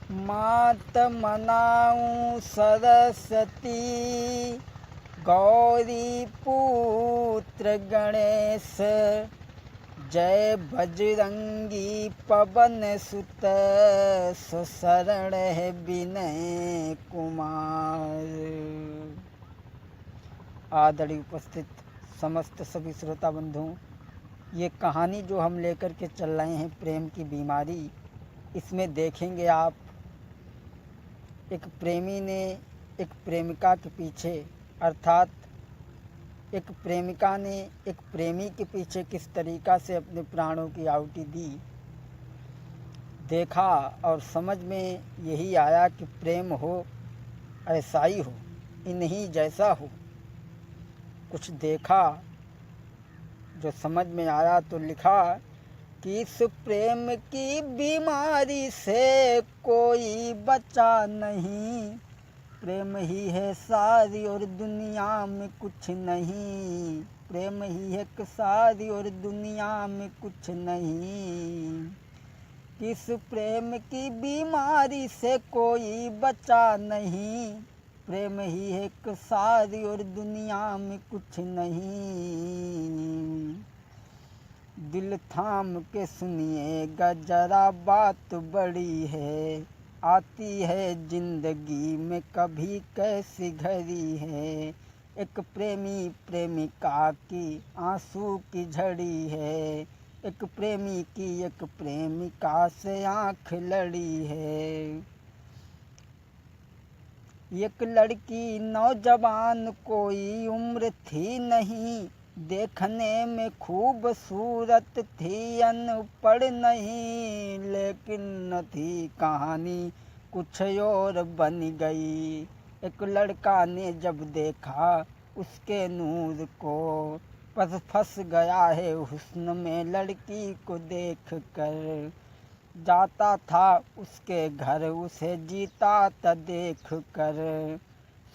मात मनाऊं सरस्वती, गौरी पुत्र गणेश, जय बजरंगी पवन सुत, शरण है विनय कुमार। आदरणीय उपस्थित समस्त सभी श्रोता बंधुओं, ये कहानी जो हम लेकर के चल रहे हैं प्रेम की बीमारी, इसमें देखेंगे आप एक प्रेमी ने एक प्रेमिका के पीछे, अर्थात एक प्रेमिका ने एक प्रेमी के पीछे किस तरीक़ा से अपने प्राणों की आहुति दी, देखा और समझ में यही आया कि प्रेम हो ऐसा ही हो, इन्हीं जैसा हो। कुछ देखा जो समझ में आया तो लिखा कि इस प्रेम की बीमारी से कोई बचा नहीं, प्रेम ही है सारी और दुनिया में कुछ नहीं, प्रेम ही है सारी और दुनिया में कुछ नहीं। इस प्रेम की बीमारी से कोई बचा नहीं, प्रेम ही है सारी और दुनिया में कुछ नहीं। दिल थाम के सुनिएगा जरा बात बड़ी है, आती है जिंदगी में कभी कैसी घड़ी है। एक प्रेमी प्रेमिका की आंसू की झड़ी है, एक प्रेमी की एक प्रेमिका से आँख लड़ी है। एक लड़की नौजवान कोई उम्र थी नहीं, देखने में खूबसूरत थी अनपढ़ नहीं, लेकिन न थी कहानी कुछ और बन गई। एक लड़का ने जब देखा उसके नूर को, बस फंस गया है हुस्न में लड़की को देख कर। जाता था उसके घर उसे जीता था देख कर,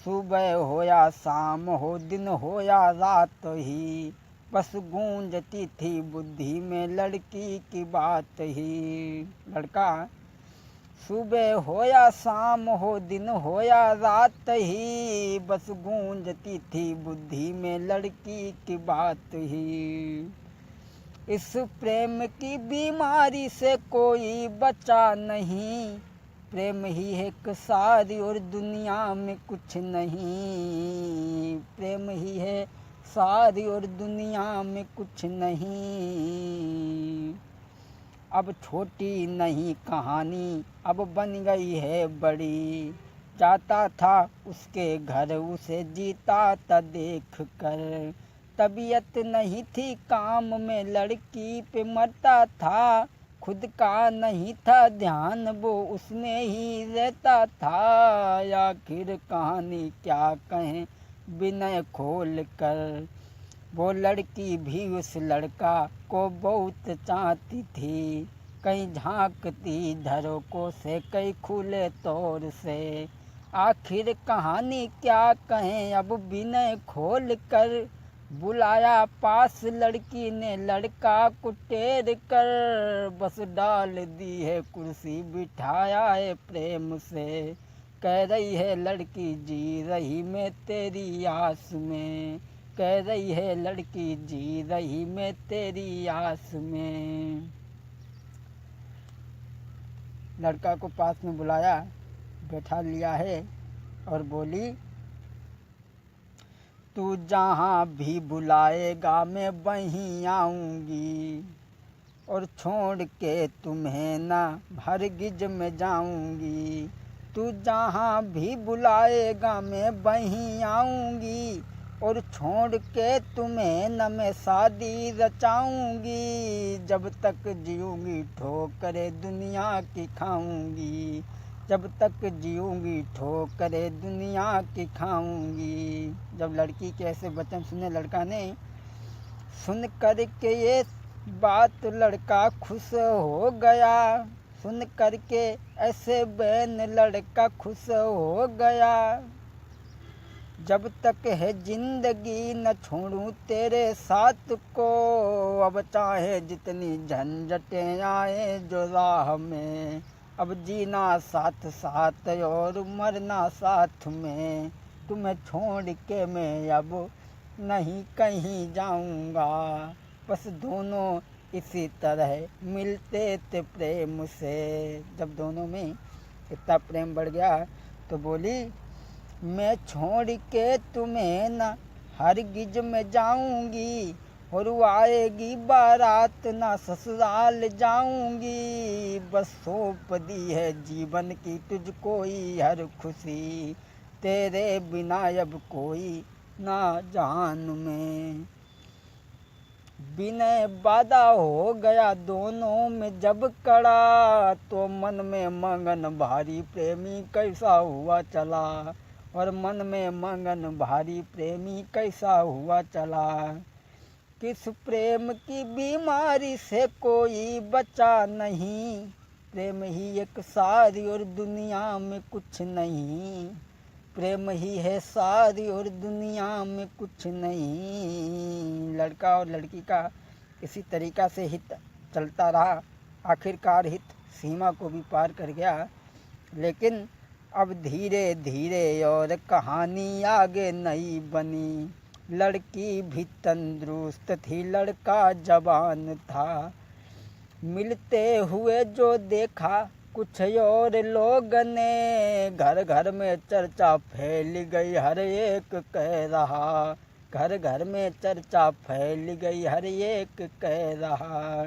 सुबह हो या शाम हो दिन हो या रात ही, बस गूंजती थी बुद्धि में लड़की की बात ही। लड़का सुबह हो या शाम हो दिन हो या रात ही, बस गूंजती थी बुद्धि में लड़की की बात ही। इस प्रेम की बीमारी से कोई बचा नहीं, प्रेम ही है सारी और दुनिया में कुछ नहीं, प्रेम ही है सारी और दुनिया में कुछ नहीं। अब छोटी नहीं कहानी अब बन गई है बड़ी, जाता था उसके घर उसे जीता था देख कर। तबीयत नहीं थी काम में लड़की पे मरता था, खुद का नहीं था ध्यान वो उसमें ही रहता था। आखिर कहानी क्या कहें विनय खोल कर, वो लड़की भी उस लड़का को बहुत चाहती थी, कहीं झांकती झरोकों से कहीं खुले तौर से। आखिर कहानी क्या कहें अब विनय खोल कर, बुलाया पास लड़की ने लड़का को टेर कर, बस डाल दी है कुर्सी बिठाया है प्रेम से, कह रही है लड़की जी रही मैं तेरी आस में, कह रही है लड़की जी रही मैं तेरी आस में। लड़का को पास में बुलाया, बैठा लिया है और बोली, तू जहाँ भी बुलाएगा मैं वहीं आऊँगी, और छोड़ के तुम्हें ना हरगिज में जाऊँगी। तू जहाँ भी बुलाएगा मैं वहीं आऊँगी, और छोड़ के तुम्हें न मैं शादी रचाऊँगी। जब तक जीऊँगी ठोकरे दुनिया की खाऊँगी, जब तक जीऊँगी ठोकरे दुनिया की खाऊँगी। जब लड़की के ऐसे वचन सुने लड़का ने, सुन कर के ये बात लड़का खुश हो गया, सुन कर के ऐसे बैन लड़का खुश हो गया। जब तक है जिंदगी न छोड़ूं तेरे साथ को, अब चाहे जितनी झंझटें आए जो राह में, अब जीना साथ साथ और मरना साथ में, तुम्हें छोड़ के मैं अब नहीं कहीं जाऊंगा। बस दोनों इसी तरह मिलते थे प्रेम से। जब दोनों में इतना प्रेम बढ़ गया तो बोली, मैं छोड़ के तुम्हें न हरगिज में जाऊंगी, और वो आएगी बारात ना ससुराल जाऊंगी। बस सौंप दी है जीवन की तुझको ही हर खुशी, तेरे बिना अब कोई ना जान में। बिनय वादा हो गया दोनों में जब कड़ा, तो मन में मगन भारी प्रेमी कैसा हुआ चला, और मन में मगन भारी प्रेमी कैसा हुआ चला। किस प्रेम की बीमारी से कोई बचा नहीं, प्रेम ही एक सारी और दुनिया में कुछ नहीं। प्रेम ही है सारी और दुनिया में कुछ नहीं। लड़का और लड़की का इसी तरीक़ा से हित चलता रहा। आखिरकार हित सीमा को भी पार कर गया। लेकिन अब धीरे धीरे और कहानी आगे नई बनी। लड़की भी तंदुरुस्त थी, लड़का जवान था। मिलते हुए जो देखा कुछ और लोग ने, घर घर में चर्चा फैल गई हर एक कह रहा। घर घर में चर्चा फैल गई हर एक कह रहा।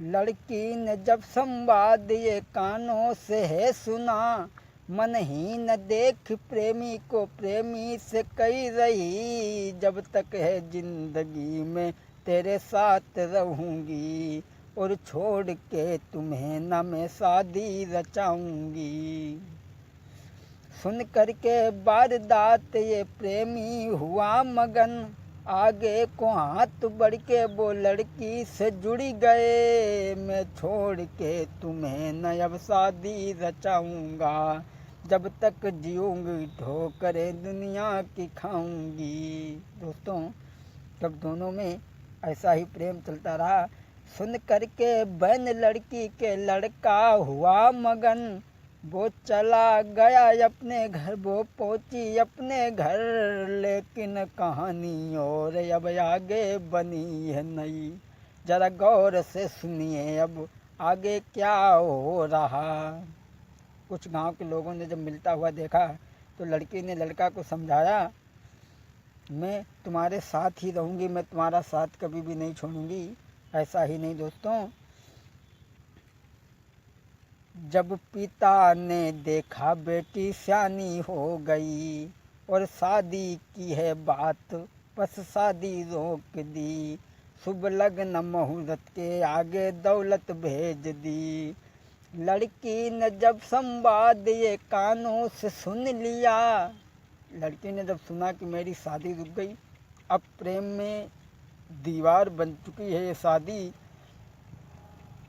लड़की ने जब संवाद ये कानों से है सुना, मन ही न देख प्रेमी को प्रेमी से कही रही। जब तक है जिंदगी में तेरे साथ रहूंगी, और छोड़ के तुम्हें न मैं शादी रचाऊंगी। सुन कर के वारदात ये प्रेमी हुआ मगन, आगे को हाथ बढ़ के वो लड़की से जुड़ गए। मैं छोड़ के तुम्हें न अब शादी रचाऊंगा, जब तक जीऊंगी ठोकरें दुनिया की खाऊंगी। दोस्तों, जब दोनों में ऐसा ही प्रेम चलता रहा, सुन करके बहन लड़की के लड़का हुआ मगन। वो चला गया अपने घर, वो पहुंची अपने घर। लेकिन कहानी और अब आगे बनी है नई, जरा गौर से सुनिए अब आगे क्या हो रहा। कुछ गांव के लोगों ने जब मिलता हुआ देखा तो लड़की ने लड़का को समझाया, मैं तुम्हारे साथ ही रहूंगी, मैं तुम्हारा साथ कभी भी नहीं छोड़ूंगी। ऐसा ही नहीं दोस्तों, जब पिता ने देखा बेटी सयानी हो गई, और शादी की है बात बस शादी रोक दी। शुभ लग्न मुहूर्त के आगे दौलत भेज दी। लड़की ने जब संवाद ये कानों से सुन लिया, लड़की ने जब सुना कि मेरी शादी रुक गई, अब प्रेम में दीवार बन चुकी है ये शादी।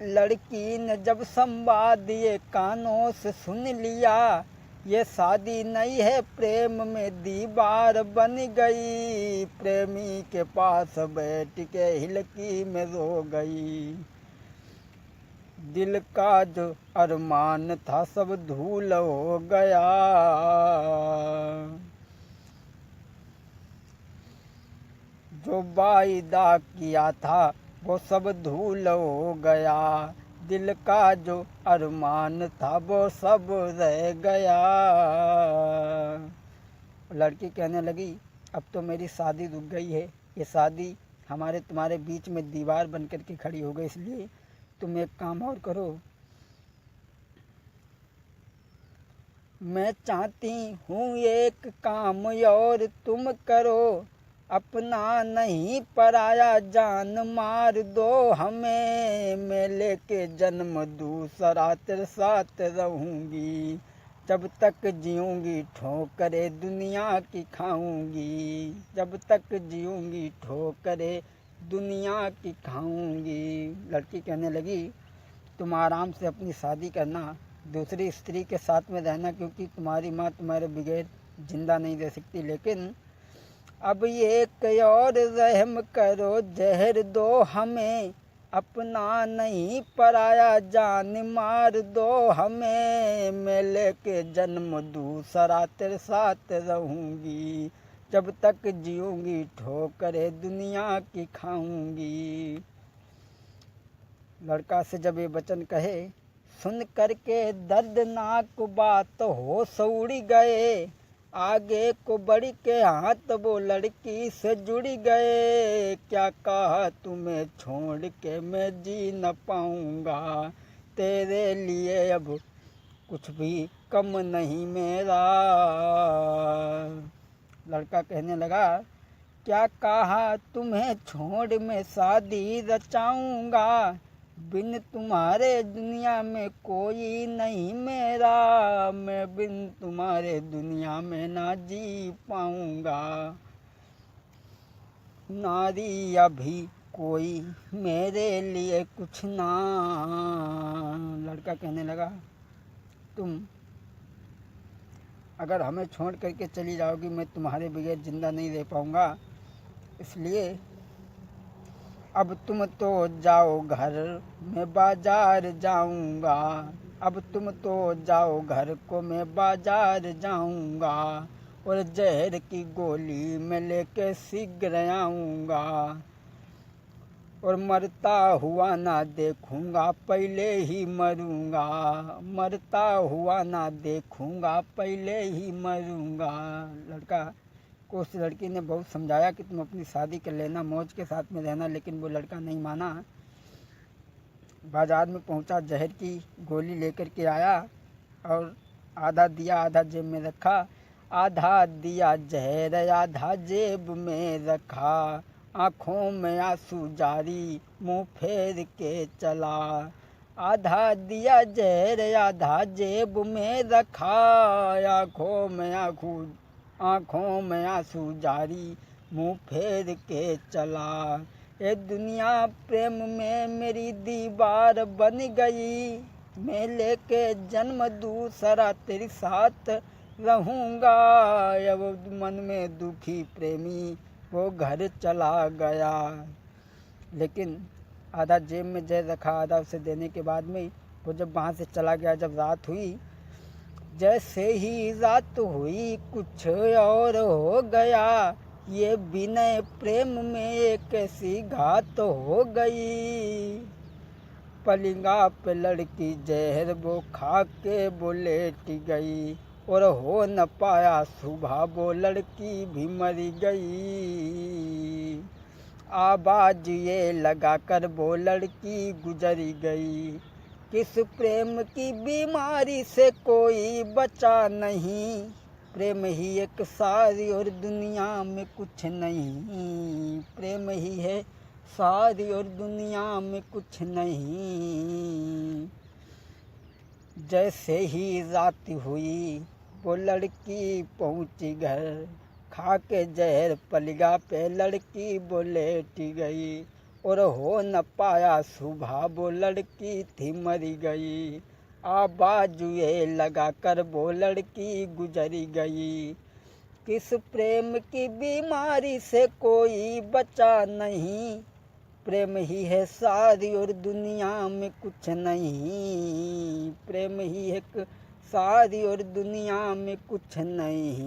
लड़की ने जब संवाद ये कानों से सुन लिया, ये शादी नहीं है प्रेम में दीवार बन गई। प्रेमी के पास बैठ के हिलकी में रो गई। दिल का जो अरमान था सब धूल हो गया। जो वायदा किया था वो सब धूल हो गया। दिल का जो अरमान था वो सब रह गया। लड़की कहने लगी, अब तो मेरी शादी रुक गई है। ये शादी हमारे तुम्हारे बीच में दीवार बन कर के खड़ी हो गई, इसलिए तुम एक काम और करो। मैं चाहती हूँ एक काम और तुम करो, अपना नहीं पराया जान मार दो हमें। मैं लेके जन्म दूसरा तेरे साथ रहूँगी, जब तक जीऊँगी ठोकरे दुनिया की खाऊँगी। जब तक जीऊँगी ठोकरे दुनिया की खाऊँगी। लड़की कहने लगी, तुम आराम से अपनी शादी करना, दूसरी स्त्री के साथ में रहना, क्योंकि तुम्हारी माँ तुम्हारे बगैर जिंदा नहीं रह सकती। लेकिन अब एक और रहम करो, जहर दो हमें, अपना नहीं पराया जान मार दो हमें, मैं लेके जन्म दूसरा तेरे साथ रहूँगी, जब तक जीऊँगी ठोकरे दुनिया की खाऊँगी। लड़का से जब ये वचन कहे, सुन करके दर्दनाक बात होश उड़ गए, आगे को बढ़ के हाथ वो लड़की से जुड़ गए। क्या कहा तुम्हें छोड़ के मैं जी न पाऊँगा, तेरे लिए अब कुछ भी कम नहीं मेरा। लड़का कहने लगा, क्या कहा तुम्हें छोड़ मैं शादी रचाऊँगा, बिन तुम्हारे दुनिया में कोई नहीं मेरा, मैं बिन तुम्हारे दुनिया में ना जी पाऊँगा। नारी अभी कोई मेरे लिए कुछ ना। लड़का कहने लगा, तुम अगर हमें छोड़ करके चली जाओगी, मैं तुम्हारे बगैर जिंदा नहीं रह पाऊँगा, इसलिए अब तुम तो जाओ घर, मैं बाजार जाऊंगा, अब तुम तो जाओ घर को मैं बाजार जाऊंगा, और जहर की गोली मैं लेके शीघ्र आऊंगा, और मरता हुआ ना देखूंगा पहले ही मरूंगा, मरता हुआ ना देखूंगा पहले ही मरूंगा। लड़का को उस लड़की ने बहुत समझाया कि तुम अपनी शादी कर लेना, मौज के साथ में रहना, लेकिन वो लड़का नहीं माना। बाजार में पहुंचा, जहर की गोली लेकर के आया और आधा दिया आधा जेब में रखा, आधा दिया जहर आधा जेब में रखा, आँखों में आंसू जारी मुंह फेर के चला, आधा दिया जहर आधा जेब में रखा, आँखों में आंसू जारी मुंह फेर के चला। ये दुनिया प्रेम में मेरी दीवार बन गई, मैं लेके जन्म दूसरा तेरे साथ रहूँगा। अब मन में दुखी प्रेमी वो घर चला गया, लेकिन आधा जेब में जहर रखा, आधा उसे देने के बाद में वो जब वहाँ से चला गया, जब रात हुई, जैसे ही रात हुई कुछ और हो गया, ये विनय प्रेम में एक ऐसी घात हो गई। पलिंगा पे लड़की जहर वो खा के वो लेट गई, और हो न पाया सुबह वो लड़की भी मर गई। आवाज ये लगा कर वो लड़की गुजर गई, किस प्रेम की बीमारी से कोई बचा नहीं, प्रेम ही एक सारी और दुनिया में कुछ नहीं, प्रेम ही है सारी और दुनिया में कुछ नहीं। जैसे ही रात हुई वो लड़की पहुंची घर, खा के जहर पलिगा पे लड़की वो लेट गई, और हो न पाया सुबह वो लड़की थी मरी गई। आवाज ये लगा कर वो लड़की गुजर गई, किस प्रेम की बीमारी से कोई बचा नहीं, प्रेम ही है सारी और दुनिया में कुछ नहीं, प्रेम ही एक सारी और दुनिया में कुछ नहीं।